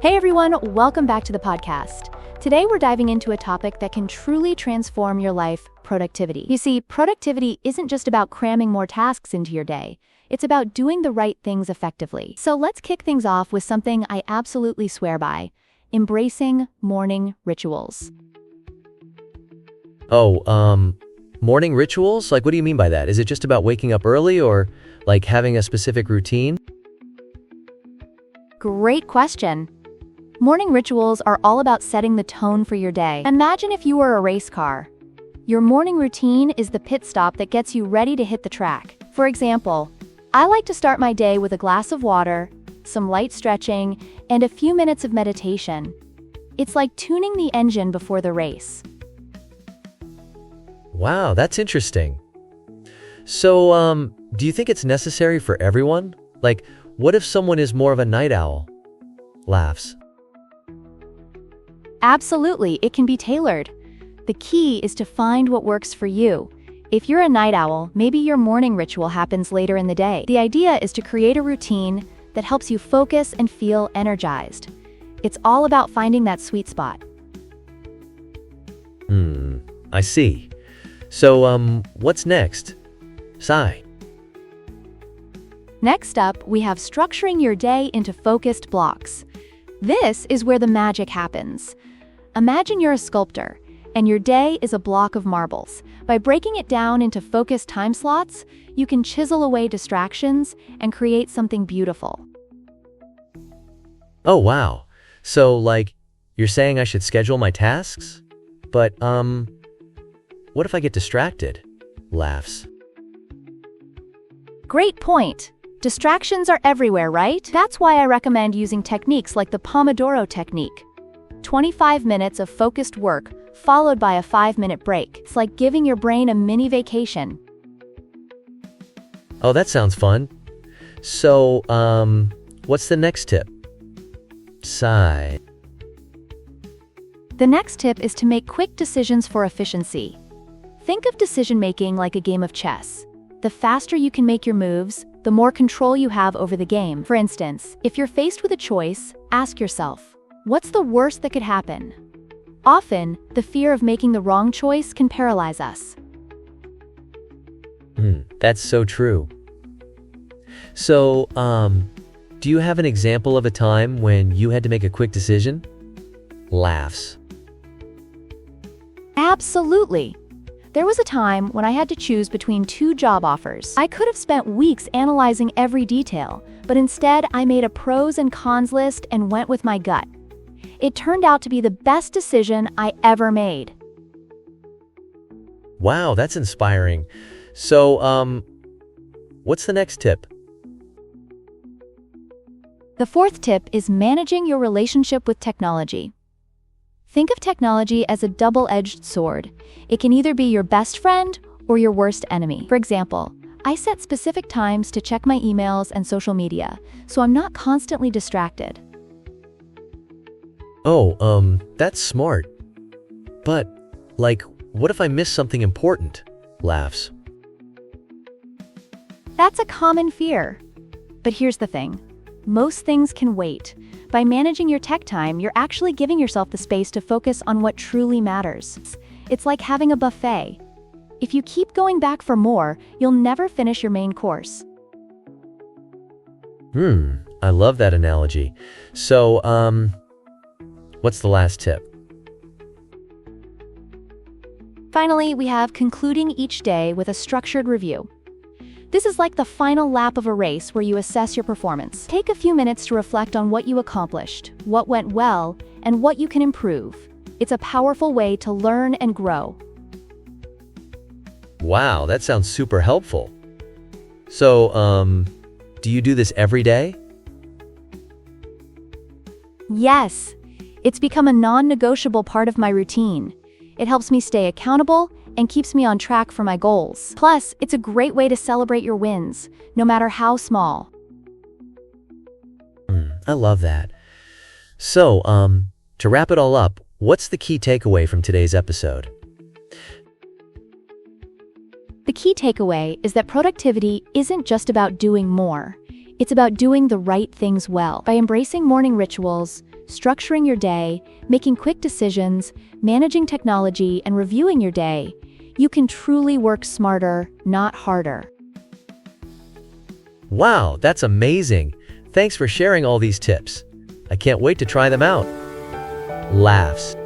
Hey everyone, welcome back to the podcast. Today we're diving into a topic that can truly transform your life, productivity. You see, productivity isn't just about cramming more tasks into your day. It's about doing the right things effectively. So let's kick things off with something I absolutely swear by: embracing morning rituals. Morning rituals? Like, what do you mean by that? Is it just about waking up early or like having a specific routine? Great question. Morning rituals are all about setting the tone for your day. Imagine if you were a race car. Your morning routine is the pit stop that gets you ready to hit the track. For example, I like to start my day with a glass of water, some light stretching, and a few minutes of meditation. It's like tuning the engine before the race. Wow, that's interesting. So, do you think it's necessary for everyone? Like, what if someone is more of a night owl? Laughs. Absolutely, it can be tailored. The key is to find what works for you. If you're a night owl, maybe your morning ritual happens later in the day. The idea is to create a routine that helps you focus and feel energized. It's all about finding that sweet spot. I see. So, what's next? Sigh. Next up, we have structuring your day into focused blocks. This is where the magic happens. Imagine you're a sculptor, and your day is a block of marbles. By breaking it down into focused time slots, you can chisel away distractions and create something beautiful. Oh, wow. So, like, you're saying I should schedule my tasks? But, what if I get distracted? Laughs. Great point. Distractions are everywhere, right? That's why I recommend using techniques like the Pomodoro technique. 25 minutes of focused work, followed by a 5-minute break. It's like giving your brain a mini vacation. Oh, that sounds fun. So, what's the next tip? Sigh. The next tip is to make quick decisions for efficiency. Think of decision-making like a game of chess. The faster you can make your moves, the more control you have over the game. For instance, if you're faced with a choice, ask yourself, what's the worst that could happen? Often, the fear of making the wrong choice can paralyze us. That's so true. So, do you have an example of a time when you had to make a quick decision? Laughs. Absolutely. There was a time when I had to choose between 2 job offers. I could have spent weeks analyzing every detail, but instead I made a pros and cons list and went with my gut. It turned out to be the best decision I ever made. Wow, that's inspiring. So, what's the next tip? The fourth tip is managing your relationship with technology. Think of technology as a double-edged sword. It can either be your best friend or your worst enemy. For example, I set specific times to check my emails and social media, so I'm not constantly distracted. Oh, that's smart. But, like, what if I miss something important? Laughs. That's a common fear. But here's the thing. Most things can wait. By managing your tech time, you're actually giving yourself the space to focus on what truly matters. It's like having a buffet. If you keep going back for more, you'll never finish your main course. I love that analogy. So, what's the last tip? Finally, we have concluding each day with a structured review. This is like the final lap of a race where you assess your performance. Take a few minutes to reflect on what you accomplished, what went well, and what you can improve. It's a powerful way to learn and grow. Wow, that sounds super helpful. So, do you do this every day? Yes, it's become a non-negotiable part of my routine. It helps me stay accountable and keeps me on track for my goals. Plus, it's a great way to celebrate your wins, no matter how small. I love that. So, to wrap it all up, what's the key takeaway from today's episode? The key takeaway is that productivity isn't just about doing more. It's about doing the right things well. By embracing morning rituals, structuring your day, making quick decisions, managing technology, and reviewing your day, you can truly work smarter, not harder. Wow, that's amazing. Thanks for sharing all these tips. I can't wait to try them out. Laughs.